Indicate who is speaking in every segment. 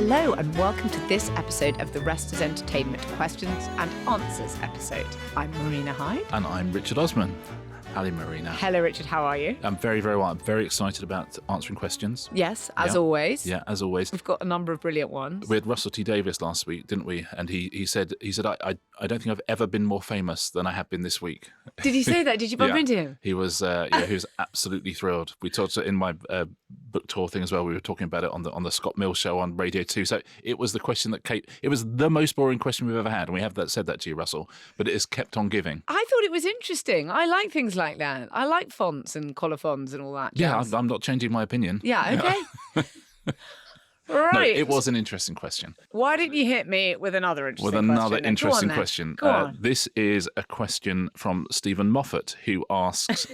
Speaker 1: Hello and welcome to this episode of The Rest is Entertainment Questions and Answers episode. I'm Marina Hyde.
Speaker 2: And I'm Richard Osman. Ali Marina.
Speaker 1: Hello, Richard. How are you?
Speaker 2: I'm very, very well. I'm very excited about answering questions.
Speaker 1: Yes, as always.
Speaker 2: Yeah, as always.
Speaker 1: We've got a number of brilliant ones.
Speaker 2: We had Russell T Davies last week, didn't we? And he said, I don't think I've ever been more famous than I have been this week.
Speaker 1: Did he say that? Did you bump into him?
Speaker 2: He was he was absolutely thrilled. We talked in my book tour thing as well. We were talking about it on the Scott Mills show on Radio 2. So it was the question that it was the most boring question we've ever had. And we have said that to you, Russell, but it has kept on giving.
Speaker 1: I thought it was interesting. I like things like that. I like fonts and colophons and all that.
Speaker 2: Yeah, I'm not changing my opinion.
Speaker 1: Yeah, okay. Right.
Speaker 2: No, it was an interesting question.
Speaker 1: Why didn't you hit me with another interesting question? Go on.
Speaker 2: This is a question from Stephen Moffat, who asks,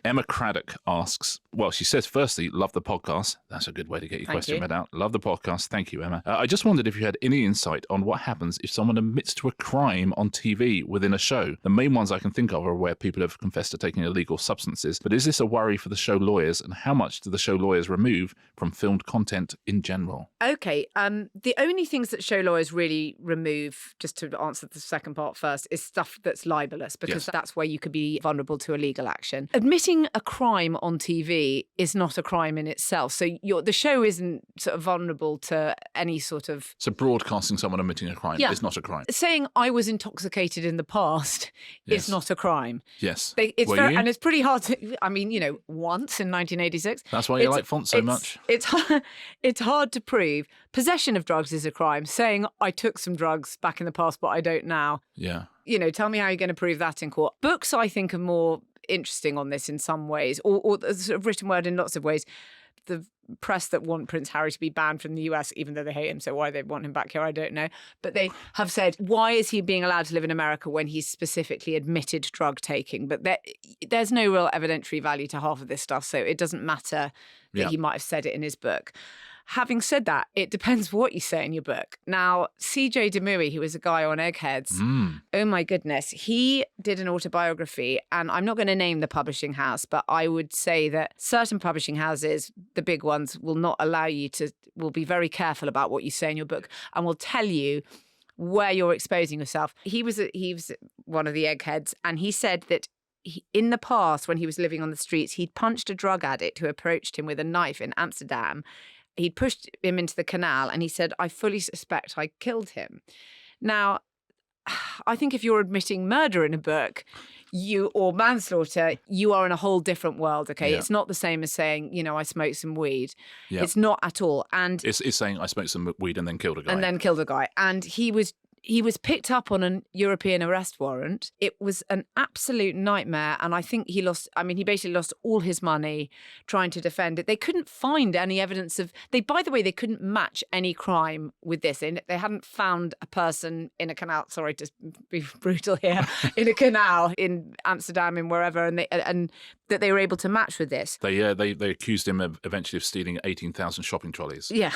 Speaker 2: Emma Craddock asks, well, she says, firstly, love the podcast. That's a good way to get your question read out. Love the podcast. Thank you, Emma. I just wondered if you had any insight on what happens if someone admits to a crime on TV within a show. The main ones I can think of are where people have confessed to taking illegal substances. But is this a worry for the show lawyers? And how much do the show lawyers remove from filmed content in general?
Speaker 1: Okay. The only things that show lawyers really remove, just to answer the second part first, is stuff that's libelous, because that's where you could be vulnerable to a legal action. Admitting a crime on TV is not a crime in itself. So the show isn't sort of vulnerable to any sort of...
Speaker 2: So broadcasting someone admitting a crime is not a crime.
Speaker 1: Saying I was intoxicated in the past is not a crime.
Speaker 2: Yes.
Speaker 1: And it's pretty hard to... I mean, once in 1986.
Speaker 2: That's why you like fonts so much.
Speaker 1: It's hard to prove. Possession of drugs is a crime. Saying I took some drugs back in the past, but I don't now.
Speaker 2: Yeah.
Speaker 1: Tell me how you're going to prove that in court. Books, I think, are more interesting on this in some ways, or sort of written word in lots of ways. The press that want Prince Harry to be banned from the US, even though they hate him, so why they want him back here, I don't know. But they have said, why is he being allowed to live in America when he's specifically admitted drug taking? But there's no real evidentiary value to half of this stuff, so it doesn't matter that he might have said it in his book. Having said that, it depends what you say in your book. Now, C.J. Demouy, who was a guy on Eggheads, oh my goodness, he did an autobiography, and I'm not going to name the publishing house, but I would say that certain publishing houses, the big ones, will not allow you will be very careful about what you say in your book and will tell you where you're exposing yourself. He was one of the Eggheads, and he said that in the past, when he was living on the streets, he'd punched a drug addict who approached him with a knife in Amsterdam. He'd pushed him into the canal, and he said, I fully suspect I killed him. Now, I think if you're admitting murder in a book, or manslaughter, you are in a whole different world, okay? Yeah. It's not the same as saying, I smoked some weed. Yeah. It's not at all. And
Speaker 2: it's saying I smoked some weed and then killed a guy.
Speaker 1: And he was picked up on a European arrest warrant. It was an absolute nightmare. And I think he basically lost all his money trying to defend it. They couldn't find any evidence they couldn't match any crime with this. They hadn't found a person in a canal, sorry to be brutal here, in a canal in Amsterdam, in wherever, and that they were able to match with this.
Speaker 2: They accused him eventually of stealing 18,000 shopping trolleys.
Speaker 1: Yeah.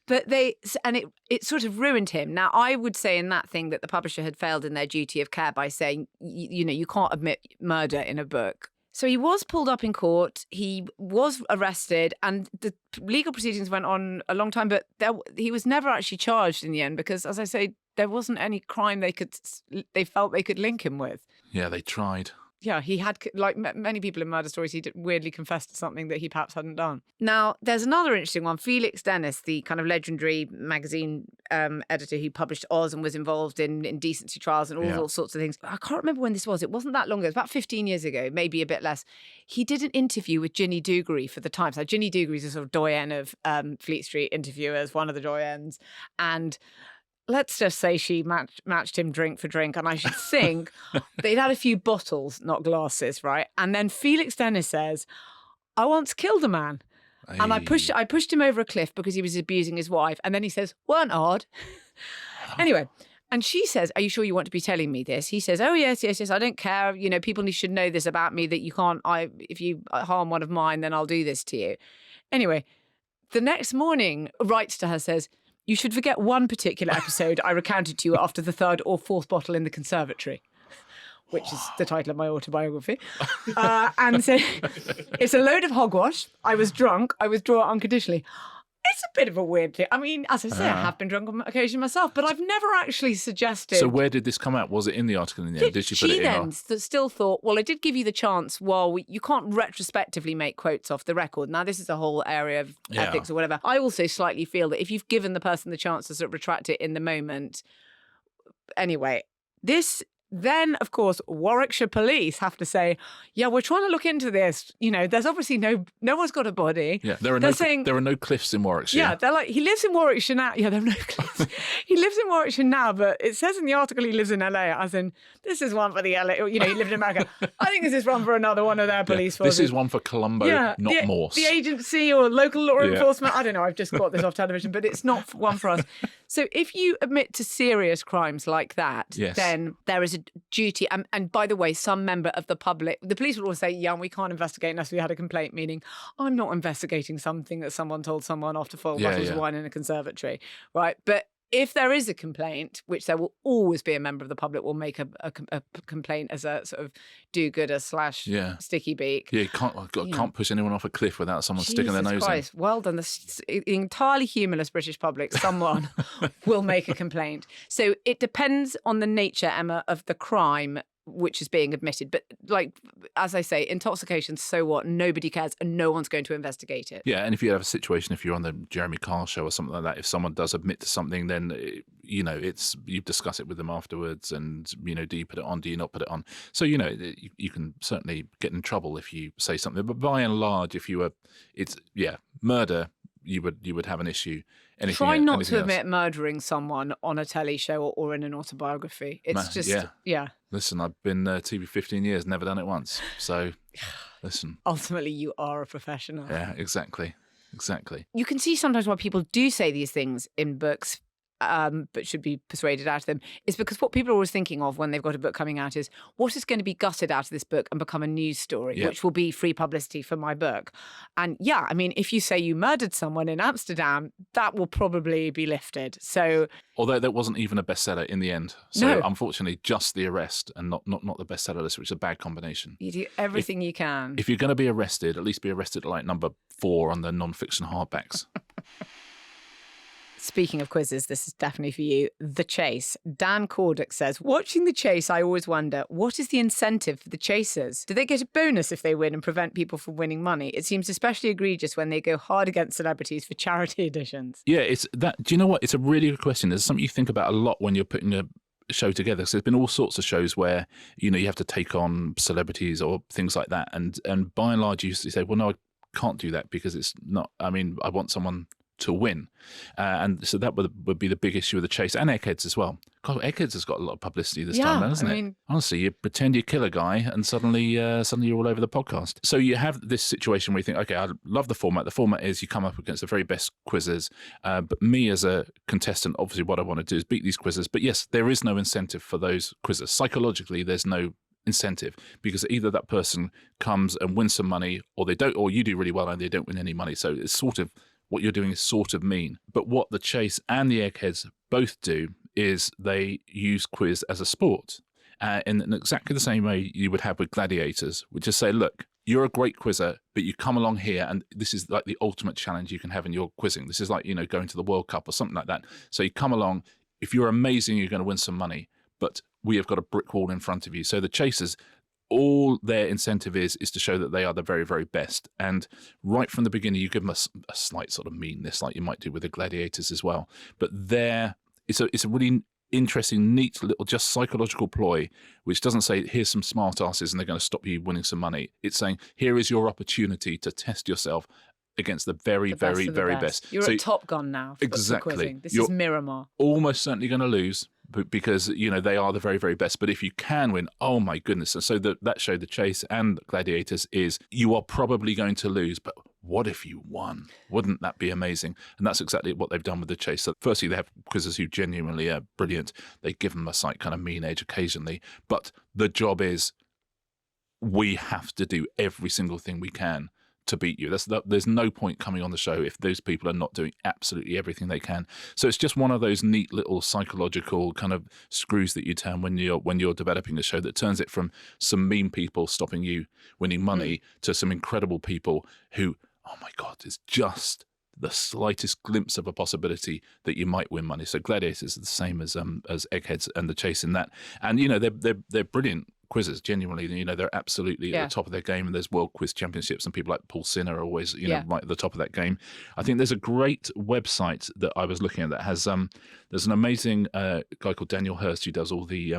Speaker 1: But it sort of ruined him. Now, I would say in that thing that the publisher had failed in their duty of care by saying, you can't admit murder in a book. So he was pulled up in court. He was arrested, and the legal proceedings went on a long time. But he was never actually charged in the end because, as I say, there wasn't any crime they felt they could link him with.
Speaker 2: Yeah, they tried.
Speaker 1: Yeah, he had, like many people in murder stories, he weirdly confessed to something that he perhaps hadn't done. Now, there's another interesting one. Felix Dennis, the kind of legendary magazine editor who published Oz and was involved in indecency trials and all sorts of things. I can't remember when this was. It wasn't that long ago. It was about 15 years ago, maybe a bit less. He did an interview with Ginny Doughry for the Times. Now, Ginny Doughry is a sort of doyen of Fleet Street interviewers, one of the doyens. And let's just say she matched him drink for drink. And I should think they'd had a few bottles, not glasses, right? And then Felix Dennis says, I once killed a man. Hey. And I pushed him over a cliff because he was abusing his wife. And then he says, weren't hard. Anyway, and she says, are you sure you want to be telling me this? He says, oh, yes, I don't care. People should know this about me, that you can't, if you harm one of mine, then I'll do this to you. Anyway, the next morning, writes to her, says, you should forget one particular episode I recounted to you after the third or fourth bottle in the conservatory. which is the title of my autobiography. And so it's a load of hogwash. I was drunk. I withdraw it unconditionally. It's a bit of a weird thing. I mean, as I say, I have been drunk on occasion myself, but I've never actually suggested.
Speaker 2: So where did this come out? Was it in the article in the end? Did she put it in?
Speaker 1: She then still thought, well, I did give you the chance. Well, you can't retrospectively make quotes off the record. Now, this is a whole area of ethics or whatever. I also slightly feel that if you've given the person the chance to sort of retract it in the moment. Anyway, this... Then, of course, Warwickshire police have to say, yeah, we're trying to look into this. You know, there's obviously no one's got a body.
Speaker 2: Yeah, there are no cliffs in Warwickshire.
Speaker 1: Yeah, they're like, he lives in Warwickshire now. Yeah, there are no cliffs. He lives in Warwickshire now, but it says in the article he lives in LA, as in, this is one for the LA, you know, he lived in America. I think this is one for another one of their police forces.
Speaker 2: This is one for Colombo, not Morse.
Speaker 1: The agency or local law enforcement. I don't know, I've just got this off television, but it's not one for us. So if you admit to serious crimes like that, then there is a duty. And by the way, some member of the public, the police will always say, yeah, we can't investigate unless we had a complaint, meaning I'm not investigating something that someone told someone after 4 bottles of wine in a conservatory, right? But if there is a complaint, which there will always be a member of the public will make a complaint as a sort of do-gooder / sticky beak.
Speaker 2: Yeah, you can't push anyone off a cliff without someone sticking their nose
Speaker 1: Christ. In. Well done. The entirely humorless British public, someone will make a complaint. So it depends on the nature, Emma, of the crime which is being admitted. But like, as I say, intoxication, so what? Nobody cares and no one's going to investigate it.
Speaker 2: Yeah, and if you have a situation, if you're on the Jeremy Kyle show or something like that, if someone does admit to something, then, you know, you discuss it with them afterwards and, you know, do you put it on, do you not put it on? So, you know, you can certainly get in trouble if you say something. But by and large, if you were, murder, you would have an issue.
Speaker 1: Try not to admit murdering someone on a telly show or in an autobiography. It's
Speaker 2: Listen, I've been TV 15 years, never done it once. So, listen.
Speaker 1: Ultimately, you are a professional.
Speaker 2: Yeah, exactly.
Speaker 1: You can see sometimes why people do say these things in books, but should be persuaded out of them, is because what people are always thinking of when they've got a book coming out is what is going to be gutted out of this book and become a news story, which will be free publicity for my book. And I mean, if you say you murdered someone in Amsterdam, that will probably be lifted. So,
Speaker 2: although that wasn't even a bestseller in the end. So unfortunately, just the arrest and not the bestseller list, which is a bad combination.
Speaker 1: You do everything you can.
Speaker 2: If you're going to be arrested, at least be arrested at like number 4 on the non-fiction hardbacks.
Speaker 1: Speaking of quizzes, this is definitely for you. The Chase. Dan Cordick says, watching The Chase, I always wonder, what is the incentive for the chasers? Do they get a bonus if they win and prevent people from winning money? It seems especially egregious when they go hard against celebrities for charity editions.
Speaker 2: Yeah, it's that. Do you know what? It's a really good question. It's something you think about a lot when you're putting a show together. So there's been all sorts of shows where, you know, you have to take on celebrities or things like that. And by and large, you say, well, no, I can't do that because it's not, I mean, I want someone to win. And so that would be the big issue with The Chase and Eggheads as well. God, Eggheads has got a lot of publicity this time, hasn't it? Honestly, you pretend you kill a guy and suddenly you're all over the podcast. So you have this situation where you think, okay, I love the format. The format is you come up against the very best quizzes. But me as a contestant, obviously what I want to do is beat these quizzes. But yes, there is no incentive for those quizzes. Psychologically, there's no incentive because either that person comes and wins some money or they don't, or you do really well and they don't win any money. So it's sort of, what you're doing is sort of mean. But what The Chase and the Eggheads both do is they use quiz as a sport in exactly the same way you would have with gladiators, which is say, look, you're a great quizzer, but you come along here and this is like the ultimate challenge you can have in your quizzing. This is like, you know, going to the World Cup or something like that. So you come along, if you're amazing, you're going to win some money, but we have got a brick wall in front of you. So the chasers, all their incentive is to show that they are the very, very best. And right from the beginning, you give them a slight sort of meanness, like you might do with the gladiators as well. But it's a really interesting, neat little just psychological ploy, which doesn't say, here's some smart asses and they're going to stop you winning some money. It's saying, here is your opportunity to test yourself against the very, very, very best.
Speaker 1: You're at Top Gun now.
Speaker 2: Exactly.
Speaker 1: This is Miramar.
Speaker 2: Almost certainly going to lose. Because, you know, they are the very, very best. But if you can win, oh my goodness. And so that show, The Chase and Gladiators, is you are probably going to lose, but what if you won? Wouldn't that be amazing? And that's exactly what they've done with The Chase. So firstly, they have quizzes who genuinely are brilliant. They give them a slight kind of mean age occasionally. But the job is we have to do every single thing we can to beat you. There's no point coming on the show if those people are not doing absolutely everything they can. So it's just one of those neat little psychological kind of screws that you turn when you're developing a show, that turns it from some mean people stopping you winning money to some incredible people who, oh my God, it's just the slightest glimpse of a possibility that you might win money. So Gladiators are the same as Eggheads and The Chase in that. And, they're brilliant quizzes, genuinely. They're absolutely at the top of their game, and there's world quiz championships, and people like Paul Sinner are always right at the top of that game. I think there's a great website that I was looking at that has there's an amazing guy called Daniel Hurst who does all the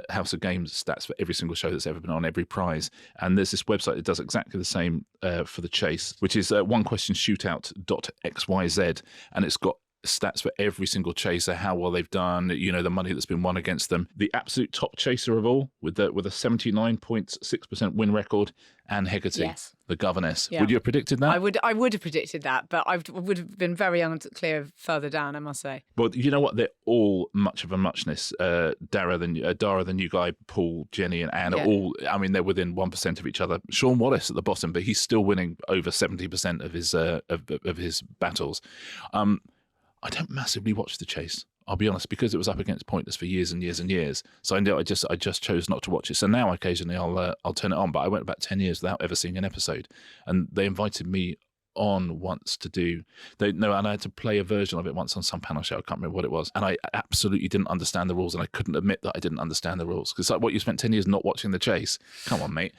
Speaker 2: House of Games stats for every single show that's ever been on, every prize, and there's this website that does exactly the same for The Chase, which is onequestionshootout.xyz, and it's got stats for every single chaser, how well they've done, the money that's been won against them. The absolute top chaser of all, with a 79.6% win record, Anne Hegarty, the governess. Yeah. Would you have predicted that?
Speaker 1: I would have predicted that, but I would have been very unclear further down, I must say.
Speaker 2: Well, you know what? They're all much of a muchness. Dara, the new guy, Paul, Jenny, and Anne are all. I mean, they're within 1% of each other. Sean Wallace at the bottom, but he's still winning over 70% of his of his battles. I don't massively watch The Chase, I'll be honest, because it was up against Pointless for years and years and years. So I just chose not to watch it. So now occasionally I'll turn it on, but I went about 10 years without ever seeing an episode. And they invited me on once to do and I had to play a version of it once on some panel show. I can't remember what it was, and I absolutely didn't understand the rules, and I couldn't admit that I didn't understand the rules, because like, what, you spent 10 years not watching The Chase? Come on, mate.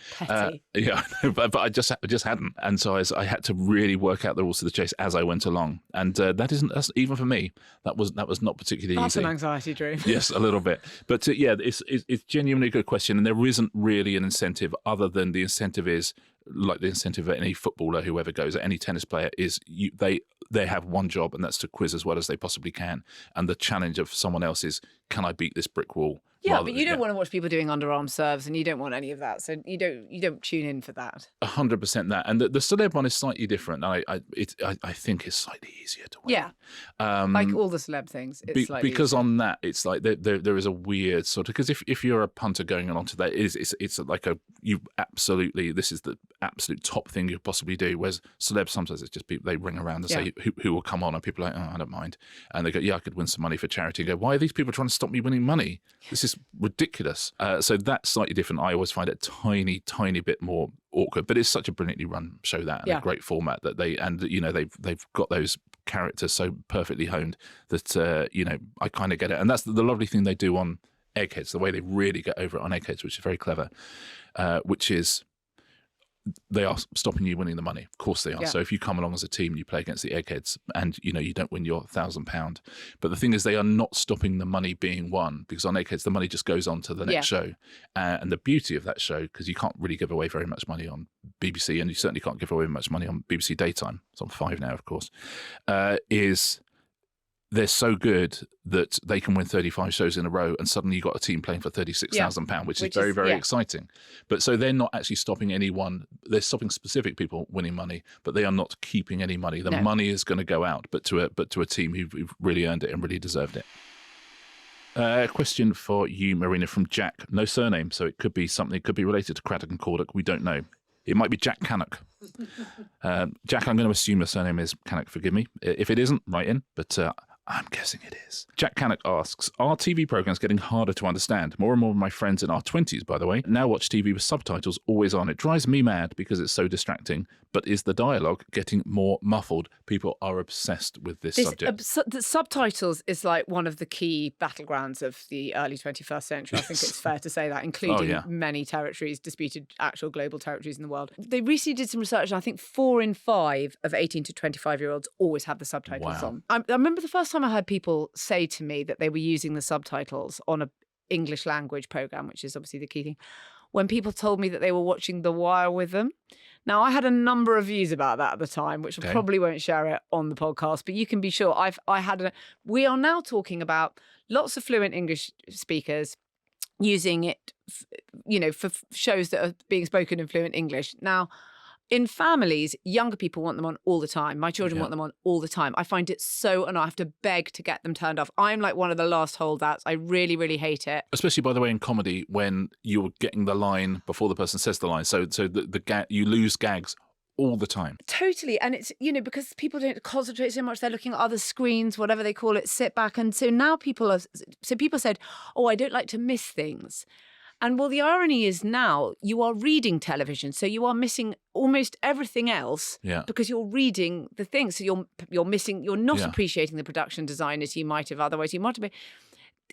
Speaker 2: Yeah, but I just hadn't, and so I had to really work out the rules to The Chase as I went along, and that's even for me, that was not particularly easy.
Speaker 1: That's an anxiety dream.
Speaker 2: Yes, a little bit, but it's genuinely a good question, and there isn't really an incentive other than the incentive is, like the incentive of any footballer who ever goes, any tennis player, is they have one job, and that's to quiz as well as they possibly can. And the challenge of someone else is, can I beat this brick wall?
Speaker 1: Yeah, but you don't want to watch people doing underarm serves, and you don't want any of that. So you don't tune in for that.
Speaker 2: 100% that. And the celeb one is slightly different. I think it's slightly easier to win.
Speaker 1: Yeah, like all the celeb things. It's slightly
Speaker 2: because
Speaker 1: easier.
Speaker 2: On that, it's like there is a weird sort of, because if you're a punter going on to that, it's like this is the absolute top thing you could possibly do. Whereas celebs, sometimes it's just people, they ring around and say who will come on, and people are like, oh, I don't mind, and they go, yeah, I could win some money for charity. And go, why are these people trying to stop me winning money? This is ridiculous. So that's slightly different. I always find it a tiny bit more awkward, but it's such a brilliantly run show, that, and a great format that they've got those characters so perfectly honed that I kind of get it. And that's the lovely thing they do on Eggheads, the way they really get over it on Eggheads, which is very clever, which is they are stopping you winning the money. Of course they are. Yeah. So if you come along as a team and you play against the Eggheads, and you don't win your £1,000, but the thing is, they are not stopping the money being won, because on Eggheads the money just goes on to the next show. And the beauty of that show, because you can't really give away very much money on BBC, and you certainly can't give away much money on BBC Daytime, it's on 5 now, of course, is they're so good that they can win 35 shows in a row, and suddenly you've got a team playing for £36,000, which is very, very exciting. But so they're not actually stopping anyone. They're stopping specific people winning money, but they are not keeping any money. The money is going to go out, but to a team who've really earned it and really deserved it. A question for you, Marina, from Jack. No surname, so it could be something. It could be related to Craddock and Cordock. We don't know. It might be Jack Cannock. Jack, I'm going to assume your surname is Cannock. Forgive me. If it isn't, write in. But I'm guessing it is. Jack Cannock asks, are TV programs getting harder to understand? More and more of my friends in our 20s, by the way, now watch TV with subtitles always on. It drives me mad because it's so distracting. But is the dialogue getting more muffled? People are obsessed with this subject.
Speaker 1: The subtitles is like one of the key battlegrounds of the early 21st century. I think it's fair to say that, including many territories, disputed actual global territories in the world. They recently did some research, and I think 4 in 5 of 18 to 25-year-olds always have the subtitles on. I remember the first time I heard people say to me that they were using the subtitles on an English language program, which is obviously the key thing, when people told me that they were watching The Wire with them. Now, I had a number of views about that at the time, which I probably won't share it on the podcast, but you can be sure we are now talking about lots of fluent English speakers using it, for shows that are being spoken in fluent English. Now, in families, younger people want them on all the time. My children want them on all the time. I find it so annoying. I have to beg to get them turned off. I'm like one of the last holdouts. I really, really hate it.
Speaker 2: Especially, by the way, in comedy, when you're getting the line before the person says the line. So you lose gags all the time.
Speaker 1: Totally. And it's, because people don't concentrate so much, they're looking at other screens, whatever they call it, sit back. And so now people said, oh, I don't like to miss things. And well, the irony is now you are reading television, so you are missing almost everything else because you're reading the thing. So you're not appreciating the production design as you might have otherwise. You might have been.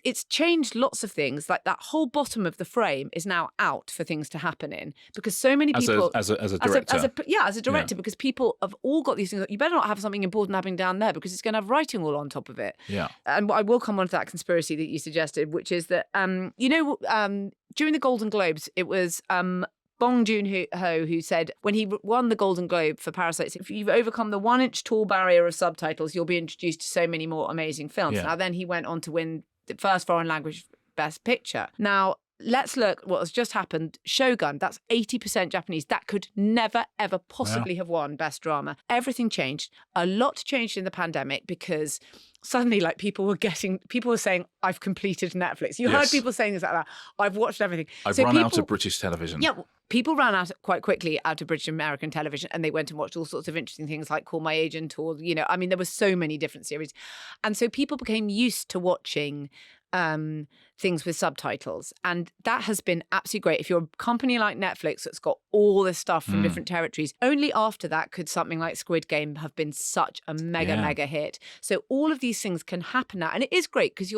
Speaker 1: It's changed lots of things. Like that whole bottom of the frame is now out for things to happen in because so many people
Speaker 2: as a director,
Speaker 1: as a director, because people have all got these things. You better not have something important happening down there because it's going to have writing all on top of it.
Speaker 2: Yeah,
Speaker 1: and I will come on to that conspiracy that you suggested, which is that during the Golden Globes, it was Bong Joon-ho who said when he won the Golden Globe for Parasite, if you've overcome the 1-inch tall barrier of subtitles, you'll be introduced to so many more amazing films. Now then he went on to win the first foreign language Best Picture. Now, let's look what has just happened. Shogun, that's 80% Japanese. That could never, ever possibly have won Best Drama. Everything changed. A lot changed in the pandemic because suddenly, like, people were saying, I've completed Netflix. You heard people saying this like that. I've watched everything.
Speaker 2: I've run out of British television.
Speaker 1: Yeah, people ran out quite quickly out of British American television, and they went and watched all sorts of interesting things like Call My Agent, or, there were so many different series. And so people became used to watching things with subtitles, and that has been absolutely great. If you're a company like Netflix that's got all this stuff from different territories, only after that could something like Squid Game have been such a mega hit. So all of these things can happen now, and it is great because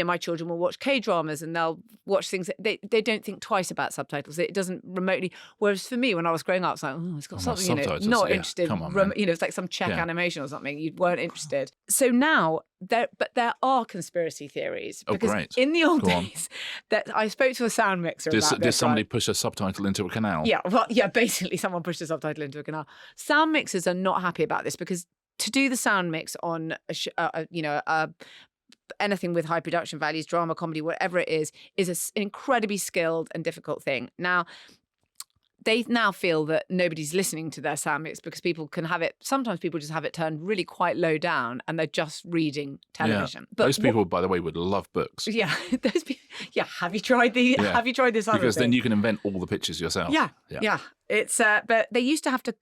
Speaker 1: my children will watch K-dramas and they'll watch things that they don't think twice about subtitles. It doesn't remotely. Whereas for me, when I was growing up, it's like, oh, it's got something not interested.
Speaker 2: Come on,
Speaker 1: it's like some Czech animation or something. You weren't interested. So now there are conspiracy theories. Because in the old days, that I spoke to a sound mixer about this.
Speaker 2: Did somebody push a subtitle into a canal?
Speaker 1: Yeah, basically someone pushed a subtitle into a canal. Sound mixers are not happy about this because to do the sound mix on anything with high production values, drama, comedy, whatever it is an incredibly skilled and difficult thing. Now, they now feel that nobody's listening to their sound mix because people can have it. Sometimes people just have it turned really quite low down and they're just reading television.
Speaker 2: But those people, by the way, would love books.
Speaker 1: Yeah, those people. Yeah, have you tried Have you tried this other
Speaker 2: Because
Speaker 1: thing?
Speaker 2: then you can invent all the pictures yourself.
Speaker 1: Yeah. It's but they used to have to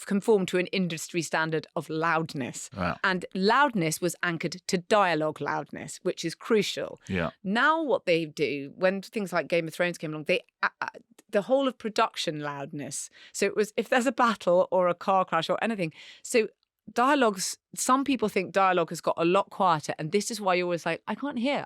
Speaker 1: conform to an industry standard of loudness.
Speaker 2: Wow.
Speaker 1: And loudness was anchored to dialogue loudness, which is crucial.
Speaker 2: Yeah.
Speaker 1: Now what they do, when things like Game of Thrones came along, they the whole of production loudness. So it was if there's a battle or a car crash or anything. So dialogues, some people think dialogue has got a lot quieter, and this is why you're always like, I can't hear.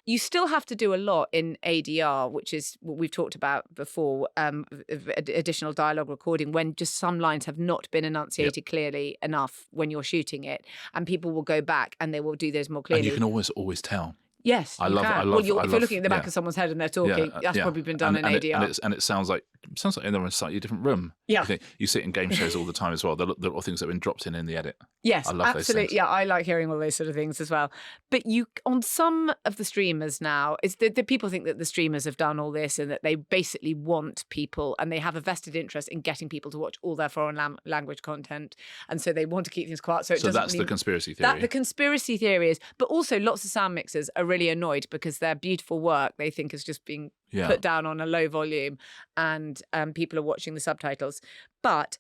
Speaker 1: You still have to do a lot in ADR, which is what we've talked about before, additional dialogue recording, when just some lines have not been enunciated clearly enough when you're shooting it, and people will go back and they will do those more clearly.
Speaker 2: And you can always tell.
Speaker 1: Yes,
Speaker 2: I love.
Speaker 1: if you're looking at the back of someone's head and they're talking, that's probably been done in ADR.
Speaker 2: And it sounds like they're in a slightly different room.
Speaker 1: Yeah,
Speaker 2: you see it in game shows all the time as well. The little things that have been dropped in the edit.
Speaker 1: Yes,
Speaker 2: I love
Speaker 1: absolutely.
Speaker 2: Those things.
Speaker 1: Yeah, I like hearing all those sort of things as well. But on some of the streamers now, it's the people think that the streamers have done all this and that they basically want people and they have a vested interest in getting people to watch all their foreign language content, and so they want to keep things quiet. So
Speaker 2: that's the conspiracy theory.
Speaker 1: The conspiracy theory is, but also lots of sound mixers are really annoyed because their beautiful work they think is just being put down on a low volume, and people are watching the subtitles. But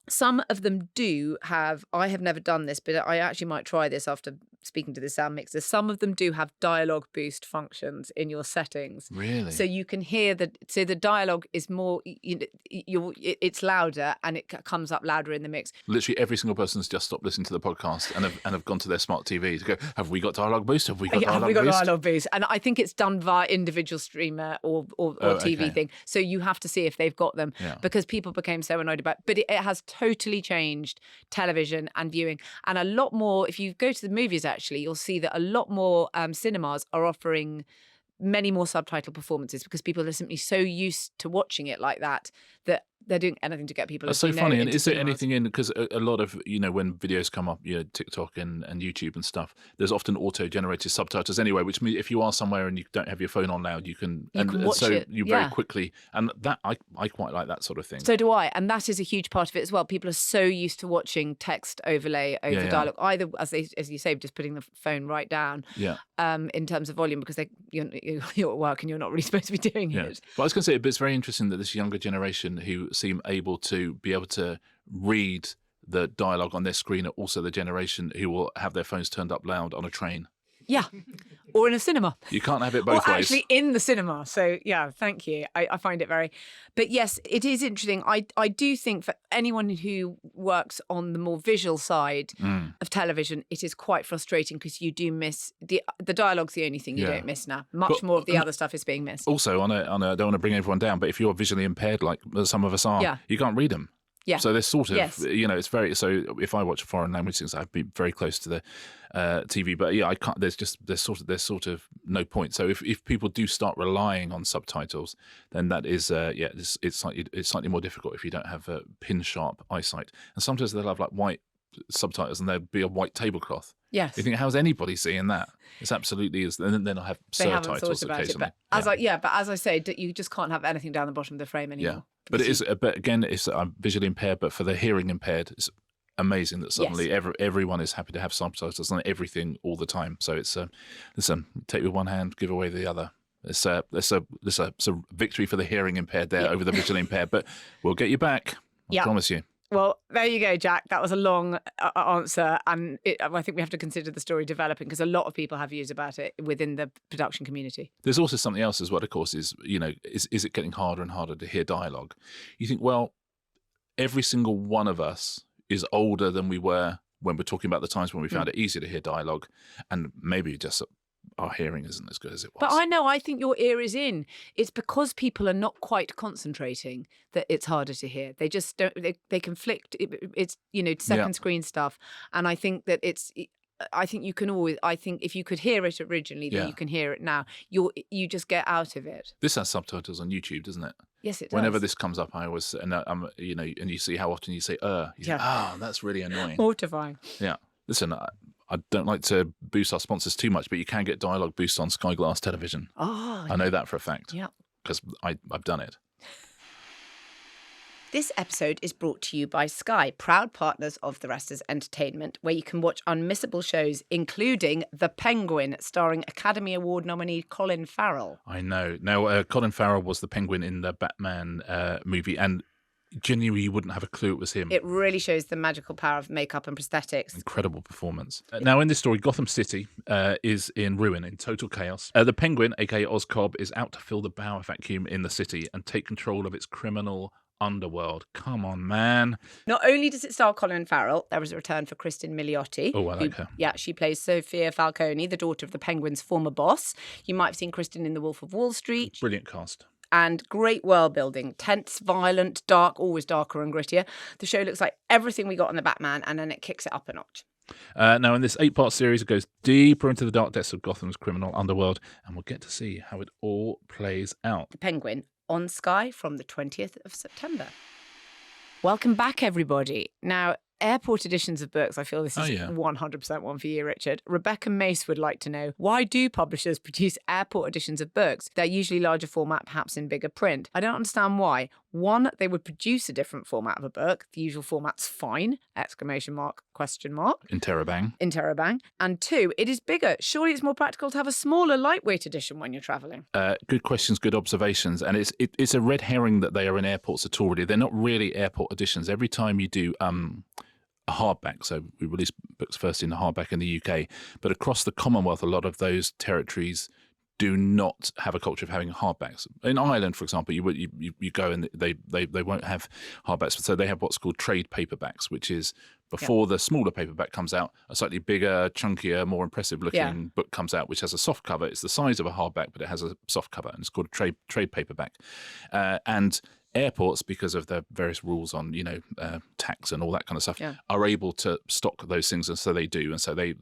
Speaker 1: some of them do have, I have never done this, but I actually might try this after speaking to the sound mixer. Some of them do have dialogue boost functions in your settings.
Speaker 2: Really?
Speaker 1: So you can hear so the dialogue is more, it's louder and it comes up louder in the mix.
Speaker 2: Literally every single person's just stopped listening to the podcast and have gone to their smart TV to go, have we got dialogue boost? Have we got dialogue boost?
Speaker 1: And I think it's done via individual streamer or TV thing. So you have to see if they've got them because people became so annoyed about it. But it has totally changed television and viewing. And a lot more, if you go to the movies, actually, you'll see that a lot more cinemas are offering many more subtitle performances because people are simply so used to watching it like that they're doing anything to get people.
Speaker 2: That's so funny. And is there anything in, because a lot of, when videos come up, TikTok and YouTube and stuff, there's often auto-generated subtitles anyway, which means if you are somewhere and you don't have your phone on loud, you can watch so it. You very quickly, and that I quite like that sort of thing.
Speaker 1: So do I, and that is a huge part of it as well. People are so used to watching text overlay over dialogue, either as you say, just putting the phone right down. In terms of volume, because you're at work and you're not really supposed to be doing it.
Speaker 2: But I was going to say, but it's very interesting that this younger generation who seem able to read the dialogue on their screen are also the generation who will have their phones turned up loud on a train.
Speaker 1: Yeah. Or in a cinema.
Speaker 2: You can't have it both ways.
Speaker 1: Or actually in the cinema. So, yeah, thank you. I find it very... But yes, it is interesting. I do think for anyone who works on the more visual side of television, it is quite frustrating because you do miss... The dialogue's the only thing you don't miss now. Much more of the other stuff is being missed.
Speaker 2: Also, I don't want to bring everyone down, but if you're visually impaired, like some of us are, you can't read them.
Speaker 1: Yeah.
Speaker 2: So there's sort of, it's very, so if I watch foreign language things, I'd be very close to the TV, but I can't, there's sort of no point. So if people do start relying on subtitles, then that is, it's slightly more difficult if you don't have pin sharp eyesight. And sometimes they'll have like white subtitles and there'll be a white tablecloth.
Speaker 1: Yes.
Speaker 2: You think, how's anybody seeing that? It's absolutely is. And then I'll have surtitles occasionally.
Speaker 1: But as I say, you just can't have anything down the bottom of the frame anymore.
Speaker 2: Yeah. But it is. But again, I'm visually impaired. But for the hearing impaired, it's amazing that suddenly everyone is happy to have subtitles on everything all the time. So it's listen, take with one hand, give away the other. It's a victory for the hearing impaired there over the visually impaired. But we'll get you back. I promise you.
Speaker 1: Well, there you go, Jack. That was a long answer. And I think we have to consider the story developing because a lot of people have views about it within the production community.
Speaker 2: There's also something else as well, of course, is it getting harder and harder to hear dialogue? You think, well, every single one of us is older than we were when we're talking about the times when we found it easier to hear dialogue. And maybe just our hearing isn't as good as it was.
Speaker 1: But I think your ear is in. It's because people are not quite concentrating that it's harder to hear. They just don't, they conflict. It's, second screen stuff. And I think that I think if you could hear it originally, then you can hear it now. You just get out of it.
Speaker 2: This has subtitles on YouTube, doesn't it?
Speaker 1: Yes, it does.
Speaker 2: Whenever this comes up, I always, and you see how often you say, you say, that's really annoying.
Speaker 1: Mortifying.
Speaker 2: Yeah. Listen, I don't like to boost our sponsors too much, but you can get dialogue boost on Sky Glass television.
Speaker 1: Oh,
Speaker 2: I know that for a fact.
Speaker 1: Yeah.
Speaker 2: Because I've done it.
Speaker 1: This episode is brought to you by Sky, proud partners of The Rest is Entertainment, where you can watch unmissable shows, including The Penguin, starring Academy Award nominee Colin Farrell.
Speaker 2: I know. Now, Colin Farrell was the Penguin in the Batman movie, and genuinely you wouldn't have a clue it was him.
Speaker 1: It really shows the magical power of makeup and prosthetics.
Speaker 2: Incredible performance. Now, in this story, Gotham City is in ruin, in total chaos. The Penguin, aka Oscob, is out to fill the power vacuum in the city and take control of its criminal underworld. Come on, man. Not
Speaker 1: only does it star Colin Farrell, there is a return for Kristen Milioti.
Speaker 2: Oh, I like her.
Speaker 1: Yeah, she plays Sophia Falcone, the daughter of the Penguin's former boss. You might have seen Kristen in The Wolf of Wall Street.
Speaker 2: Brilliant cast.
Speaker 1: And great world building. Tense, violent, dark, always darker and grittier. The show looks like everything we got in the Batman, and then it kicks it up a notch.
Speaker 2: Now, in this 8-part series, it goes deeper into the dark depths of Gotham's criminal underworld, and we'll get to see how it all plays out.
Speaker 1: The Penguin, on Sky from the 20th of September. Welcome back, everybody. Now, airport editions of books, I feel this is 100% one for you, Richard. Rebecca Mace would like to know, why do publishers produce airport editions of books? They're usually larger format, perhaps in bigger print. I don't understand why. One, they would produce a different format of a book. The usual format's fine, ! Interrobang. And two, it is bigger. Surely it's more practical to have a smaller, lightweight edition when you're travelling.
Speaker 2: Good questions, good observations. And it's a red herring that they are in airports at all, really. They're not really airport editions. Every time you do a hardback, so we release books first in the hardback in the UK, but across the Commonwealth, a lot of those territories do not have a culture of having hardbacks. In Ireland, for example, you go and they won't have hardbacks, so they have what's called trade paperbacks, which is before the smaller paperback comes out, a slightly bigger, chunkier, more impressive looking book comes out, which has a soft cover. It's the size of a hardback, but it has a soft cover, and it's called a trade paperback. And airports, because of the various rules on, tax and all that kind of stuff, are able to stock those things, and so they do. And so they're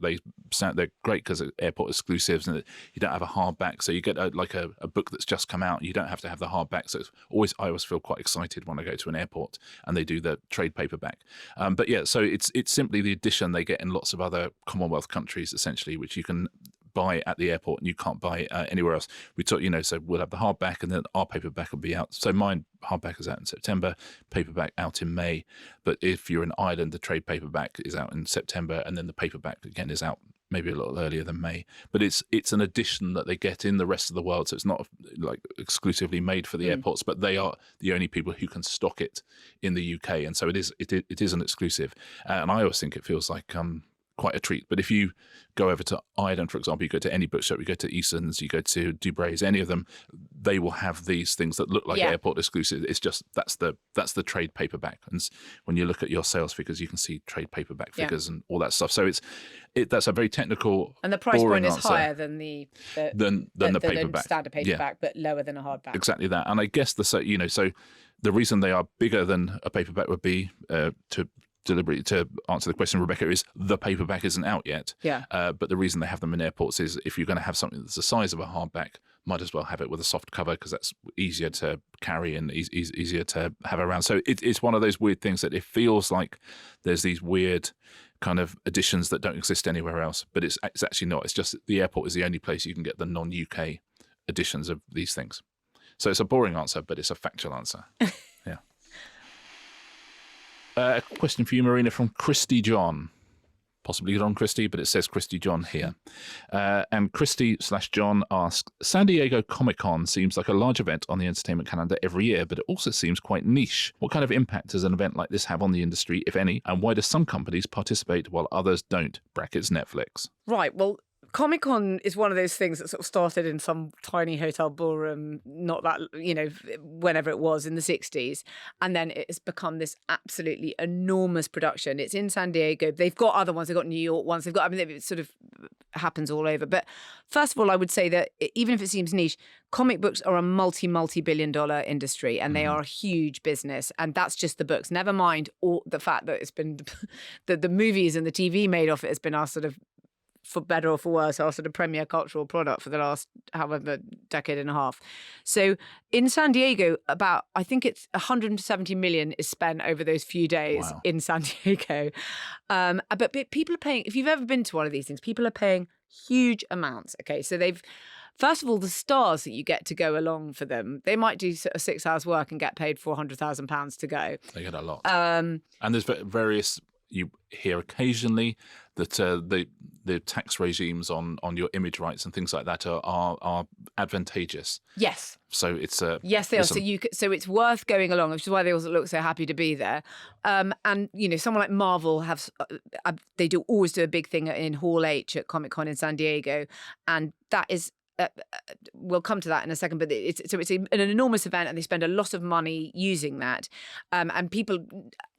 Speaker 2: great because of airport exclusives, and you don't have a hardback. So you get a book that's just come out. You don't have to have the hardback. So I always feel quite excited when I go to an airport and they do the trade paperback. But yeah, so it's simply the edition they get in lots of other Commonwealth countries, essentially, which you can buy at the airport and you can't buy anywhere else. We talk, so we'll have the hardback and then our paperback will be out. So mine hardback is out in September, paperback out in May. But if you're in Ireland, the trade paperback is out in September, and then the paperback again is out maybe a little earlier than May. But it's an edition that they get in the rest of the world, so it's not like exclusively made for the airports, but they are the only people who can stock it in the UK, and so it is an exclusive. And I always think it feels like quite a treat. But if you go over to Ireland, for example, you go to any bookshop, you go to Eason's, you go to Dubray's, any of them, they will have these things that look like airport exclusive. It's just that's the trade paperback, and when you look at your sales figures, you can see trade paperback figures and all that stuff. So that's a very technical,
Speaker 1: and the price point is
Speaker 2: answer
Speaker 1: higher than the
Speaker 2: paperback,
Speaker 1: standard paperback, but lower than a hardback.
Speaker 2: Exactly that, and I guess so the reason they are bigger than a paperback would be to answer the question, Rebecca, is the paperback isn't out yet.
Speaker 1: Yeah.
Speaker 2: But the reason they have them in airports is if you're going to have something that's the size of a hardback, might as well have it with a soft cover because that's easier to carry and easier to have around. So it's one of those weird things that it feels like there's these weird kind of editions that don't exist anywhere else, but it's actually not. It's just the airport is the only place you can get the non-UK editions of these things. So it's a boring answer, but it's a factual answer. Yeah. A question for you, Marina, from Christy John. Possibly John Christie, but it says Christy John here. And Christy/John asks, San Diego ComicCon seems like a large event on the entertainment calendar every year, but it also seems quite niche. What kind of impact does an event like this have on the industry, if any? And why do some companies participate while others don't? Brackets Netflix.
Speaker 1: Right, well, Comic-Con is one of those things that sort of started in some tiny hotel ballroom, not that, whenever it was in the 60s. And then it has become this absolutely enormous production. It's in San Diego. They've got other ones. They've got New York ones. It sort of happens all over. But first of all, I would say that even if it seems niche, comic books are a multi-billion-dollar industry, and they are a huge business. And that's just the books. Never mind all the fact that it's been the movies and the TV made off it has been our sort of, for better or for worse, our sort of premier cultural product for the last however decade and a half. So in San Diego, I think it's 170 million is spent over those few days in San Diego. But people are paying, if you've ever been to one of these things, people are paying huge amounts. Okay, so first of all, the stars that you get to go along for them, they might do 6 hours work and get paid £400,000 to go.
Speaker 2: They get a lot. And there's various, you hear occasionally that the tax regimes on your image rights and things like that are advantageous. Yes. So it's
Speaker 1: yes, they are. So it's worth going along, which is why they also look so happy to be there. And someone like Marvel they always do a big thing in Hall H at Comic-Con in San Diego, and that is. We'll come to that in a second, but it's an enormous event, and they spend a lot of money using that. And people,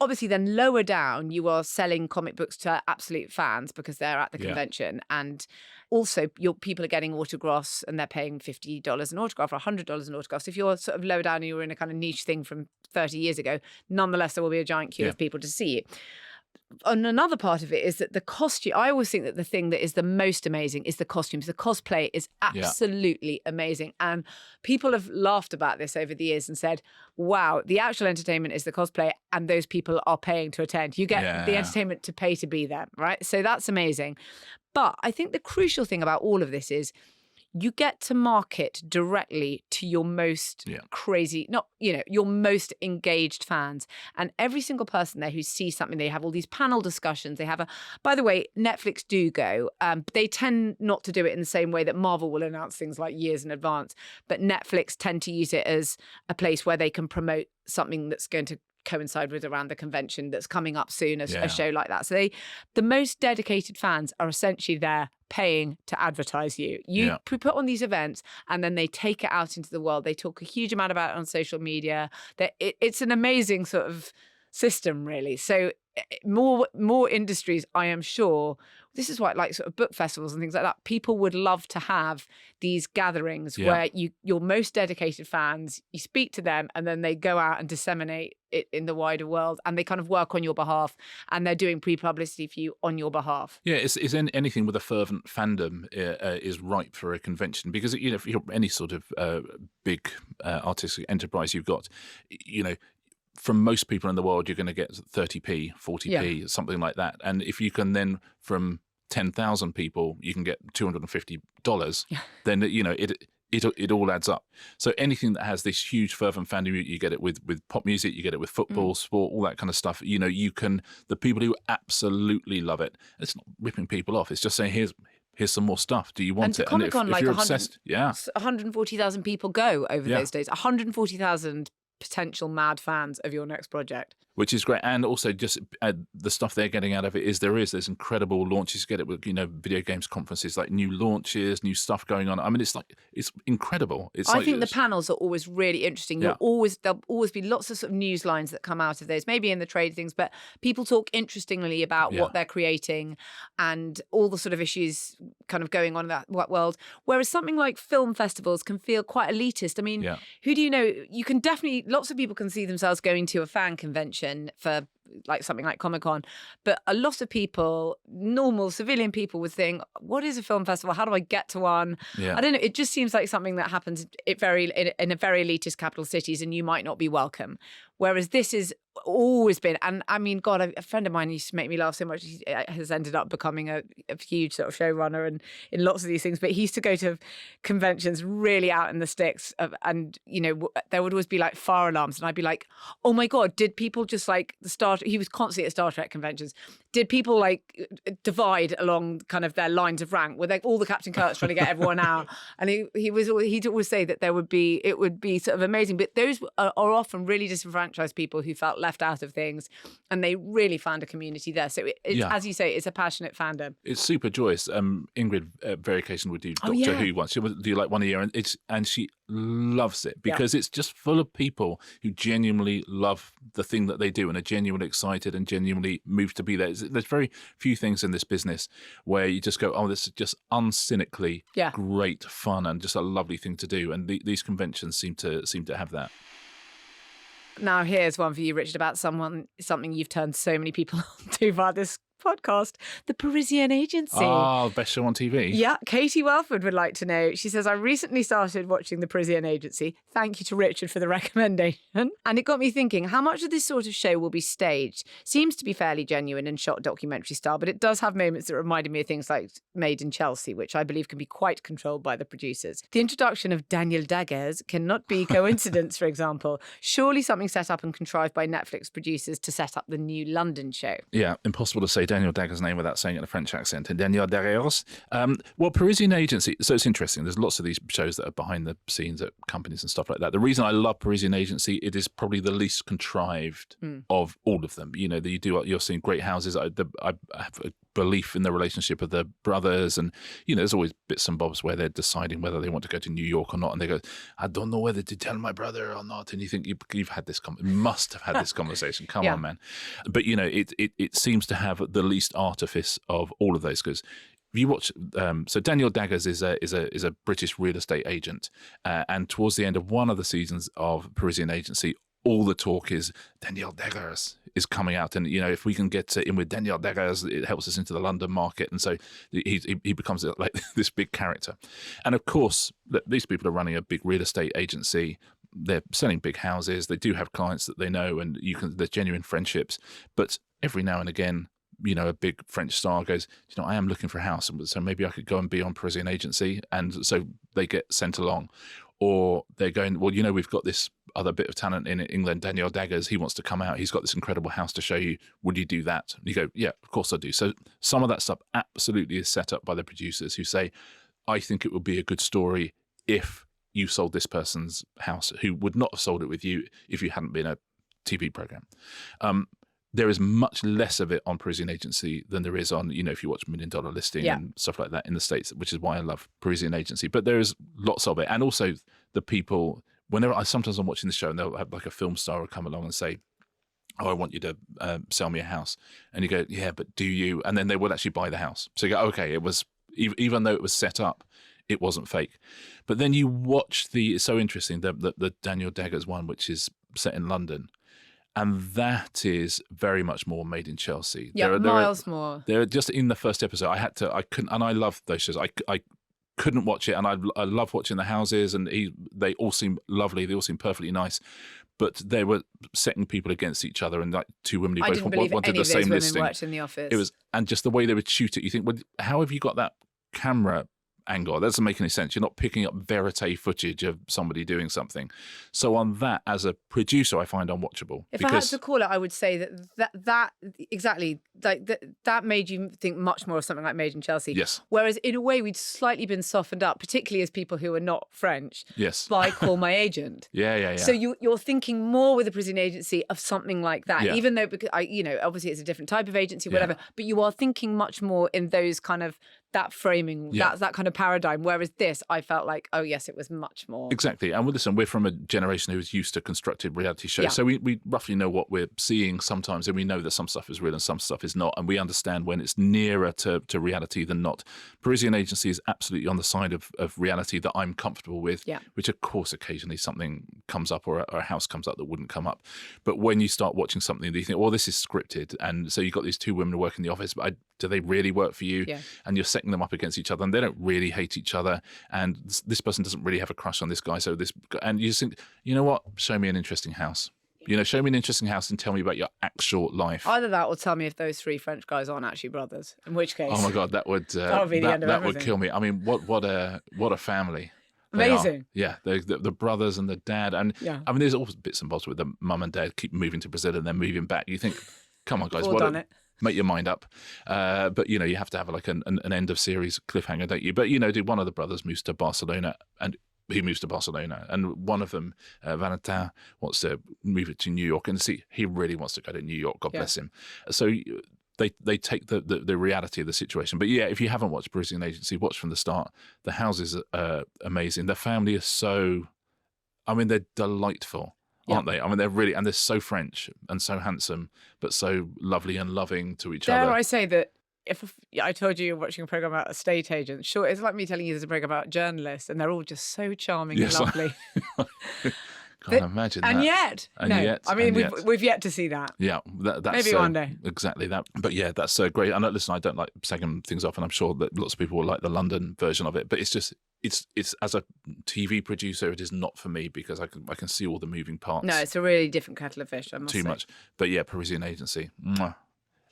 Speaker 1: obviously, then lower down, you are selling comic books to absolute fans because they're at the convention, and also people are getting autographs, and they're paying $50 an autograph or $100 an autograph. So if you're sort of lower down and you were in a kind of niche thing from 30 years ago, nonetheless, there will be a giant queue of people to see you. And another part of it is that the costume, I always think that the thing that is the most amazing is the costumes. The cosplay is absolutely amazing. And people have laughed about this over the years and said, wow, the actual entertainment is the cosplay, and those people are paying to attend. You get the entertainment to pay to be there, right? So that's amazing. But I think the crucial thing about all of this is you get to market directly to your most crazy, your most engaged fans. And every single person there who sees something, they have all these panel discussions. They have by the way, Netflix do go. They tend not to do it in the same way that Marvel will announce things like years in advance. But Netflix tend to use it as a place where they can promote something that's going to coincide with around the convention that's coming up soon, a show like that. So the most dedicated fans are essentially there paying to advertise you. You put on these events, and then they take it out into the world. They talk a huge amount about it on social media. It's an amazing sort of system, really. So more industries, I am sure. This is why, like sort of book festivals and things like that, people would love to have these gatherings where your most dedicated fans, you speak to them, and then they go out and disseminate it in the wider world, and they kind of work on your behalf, and they're doing pre-publicity for you on your behalf. Yeah, it's
Speaker 2: anything with a fervent fandom is ripe for a convention, because if you're any sort of big artistic enterprise you've got, from most people in the world, you're going to get 30p, 40p, something like that. And if you can then, from 10,000 people, you can get $250, then, it all adds up. So anything that has this huge fervent fandom, you get it with pop music, you get it with football, sport, all that kind of stuff. You know, the people who absolutely love it, it's not ripping people off. It's just saying, here's some more stuff. Do you want it?
Speaker 1: ComicCon,
Speaker 2: and if you're obsessed,
Speaker 1: 140,000 people go over those days. 140,000 potential mad fans of your next project.
Speaker 2: Which is great. And also just the stuff they're getting out of it is there's incredible launches. You get it with, video games conferences, like new launches, new stuff going on. I mean, it's incredible.
Speaker 1: I think the panels are always really interesting. There'll always be lots of sort of news lines that come out of those, maybe in the trade things, but people talk interestingly about what they're creating and all the sort of issues kind of going on in that world. Whereas something like film festivals can feel quite elitist. I mean, who do you know? You can definitely, lots of people can see themselves going to a fan convention for like something like ComicCon, but a lot of people, normal civilian people, would think, what is a film festival? How do I get to one? I don't know. It just seems like something that happens in a very elitist capital cities, and you might not be welcome. Whereas this has always been, and I mean, God, a friend of mine used to make me laugh so much. He has ended up becoming a huge sort of showrunner and in lots of these things. But he used to go to conventions really out in the sticks, and there would always be like fire alarms, and I'd be like, oh my God, did people just like he was constantly at Star Trek conventions. Did people like divide along kind of their lines of rank? Were they all the Captain Kirks trying to get everyone out? And he'd always say that it would be sort of amazing. But those are often really disenfranchised people who felt left out of things, and they really found a community there. So as you say, it's a passionate fandom.
Speaker 2: It's super joyous. Ingrid very occasionally would do Doctor Who once. She would do like one a year, and she loves it because it's just full of people who genuinely love the thing that they do and are genuinely excited and genuinely moved to be there. There's very few things in this business where you just go, oh, this is just uncynically great fun and just a lovely thing to do. And these conventions seem to have that.
Speaker 1: Now, here's one for you, Richard, about something you've turned so many people on to via this podcast, the Parisian Agency.
Speaker 2: Oh, best show on TV.
Speaker 1: Yeah, Katie Welford would like to know. She says, I recently started watching the Parisian Agency. Thank you to Richard for the recommendation. And it got me thinking, how much of this sort of show will be staged? Seems to be fairly genuine and shot documentary style, but it does have moments that reminded me of things like Made in Chelsea, which I believe can be quite controlled by the producers. The introduction of Daniel Daggers cannot be coincidence, for example. Surely something set up and contrived by Netflix producers to set up the new London show.
Speaker 2: Yeah, impossible to say Daniel Dagger's name without saying it in a French accent. And Daniel Daggers. Well, Parisian Agency. So it's interesting. There's lots of these shows that are behind the scenes at companies and stuff like that. The reason I love Parisian Agency, it is probably the least contrived of all of them. You're seeing great houses. I have a belief in the relationship of the brothers, and there's always bits and bobs where they're deciding whether they want to go to New York or not, and they go, I don't know whether to tell my brother or not, and you think you've had this must have had this conversation. Come on, man. But it seems to have the least artifice of all of those, because if you watch, so Daniel Daggers is a British real estate agent, and towards the end of one of the seasons of Parisian Agency, all the talk is Daniel Daggers is coming out, and if we can get in with Daniel Daggers, it helps us into the London market, and so he becomes like this big character. And of course, these people are running a big real estate agency. They're selling big houses. They do have clients that they know, and there's genuine friendships. But every now and again, a big French star goes, I am looking for a house, so maybe I could go and be on Parisian Agency, and so they get sent along. Or they're going, well, we've got this other bit of talent in England, Daniel Daggers, he wants to come out. He's got this incredible house to show you. Would you do that? And you go, yeah, of course I do. So some of that stuff absolutely is set up by the producers who say, I think it would be a good story if you sold this person's house, who would not have sold it with you if you hadn't been a TV program. There is much less of it on Parisian Agency than there is on, if you watch $1 Million Listing and stuff like that in the States, which is why I love Parisian Agency. But there is lots of it. And also the people, sometimes I'm watching the show and they'll have like a film star will come along and say, oh, I want you to sell me a house. And you go, yeah, but do you? And then they will actually buy the house. So you go, okay, it was, even though it was set up, it wasn't fake. But then you watch it's so interesting, the Daniel Daggers one, which is set in London. And that is very much more Made in Chelsea.
Speaker 1: Yeah, miles more.
Speaker 2: They're just in the first episode. I couldn't, and I love those shows. I couldn't watch it, and I love watching the houses, and they all seem lovely. They all seem perfectly nice, but they were setting people against each other, and like two women who both wanted the same listing.
Speaker 1: Worked in the office.
Speaker 2: It was, and just the way they would shoot it. You think, well, how have you got that camera angle. That doesn't make any sense. You're not picking up verite footage of somebody doing something. So on that, as a producer, I find unwatchable.
Speaker 1: If I had to call it, I would say that exactly, like that made you think much more of something like Made in Chelsea.
Speaker 2: Yes.
Speaker 1: Whereas in a way, we'd slightly been softened up, particularly as people who are not French.
Speaker 2: Yes.
Speaker 1: By Call My Agent.
Speaker 2: Yeah.
Speaker 1: So you're thinking more with the Parisian Agency of something like that, even though, because obviously it's a different type of agency, whatever, but you are thinking much more in those kind of, that framing, that kind of paradigm. Whereas this, I felt like, oh yes, it was much more.
Speaker 2: Exactly. And listen, we're from a generation who is used to constructed reality shows.
Speaker 1: Yeah.
Speaker 2: So we roughly know what we're seeing sometimes, and we know that some stuff is real and some stuff is not. And we understand when it's nearer to reality than not. Parisian Agency is absolutely on the side of reality that I'm comfortable with, which of course occasionally something comes up or a house comes up that wouldn't come up. But when you start watching something that you think, well, this is scripted. And so you've got these two women who work in the office, but do they really work for you?
Speaker 1: Yeah.
Speaker 2: And you're setting them up against each other, and they don't really hate each other. And this person doesn't really have a crush on this guy. And you just think, you know what? Show me an interesting house. Show me an interesting house and tell me about your actual life.
Speaker 1: Either that or tell me if those three French guys aren't actually brothers. In which case,
Speaker 2: oh my God, that would
Speaker 1: that would be the end of everything.
Speaker 2: That would kill me. I mean, what a family.
Speaker 1: Amazing.
Speaker 2: Yeah, the brothers and the dad, and I mean, there's all bits and bobs with the mum and dad keep moving to Brazil and then moving back. You think, come on, guys, make your mind up. But you have to have like an end of series cliffhanger, don't you? But do one of the brothers moves to Barcelona, and he moves to Barcelona, and one of them, Valentin, wants to move it to New York, and he really wants to go to New York. God bless him. So they take the reality of the situation. But if you haven't watched Parisian Agency, watch from the start. The houses are amazing. The family is so, I mean, they're delightful, aren't they? I mean, they're really, and they're so French and so handsome, but so lovely and loving to each other.
Speaker 1: Dare I say that if I told you you're watching a program about estate agents, sure, it's like me telling you there's a program about journalists, and they're all just so charming and lovely.
Speaker 2: Can't imagine
Speaker 1: and
Speaker 2: that.
Speaker 1: Yet, I mean, we've yet to see that.
Speaker 2: Yeah, that's
Speaker 1: maybe one day.
Speaker 2: Exactly that. But that's great. And listen, I don't like sagging things off, and I'm sure that lots of people will like the London version of it. But it's just, it's as a TV producer, it is not for me, because I can see all the moving parts.
Speaker 1: No, it's a really different kettle of fish. I must say.
Speaker 2: Too much. But Parisian Agency. Mwah.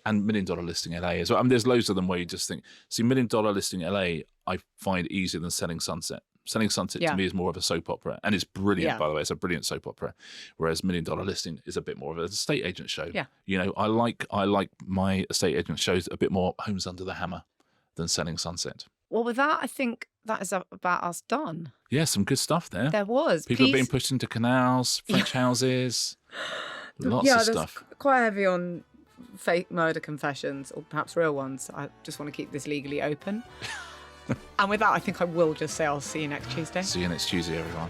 Speaker 2: And $1 Million Listing LA as well. I mean, there's loads of them where you just think, see, $1 Million Listing LA, I find easier than Selling Sunset. Selling Sunset to me is more of a soap opera, and it's brilliant, by the way. It's a brilliant soap opera, whereas $1 Million Listing is a bit more of an estate agent show.
Speaker 1: Yeah.
Speaker 2: I like my estate agent shows a bit more Homes Under the Hammer than Selling Sunset.
Speaker 1: Well, with that, I think that is about us done.
Speaker 2: Yeah, some good stuff there.
Speaker 1: There was.
Speaker 2: People are being pushed into canals, French houses, lots of stuff.
Speaker 1: Quite heavy on fake murder confessions, or perhaps real ones. I just want to keep this legally open. And with that, I think I will just say I'll see you next Tuesday.
Speaker 2: See you next Tuesday, everyone.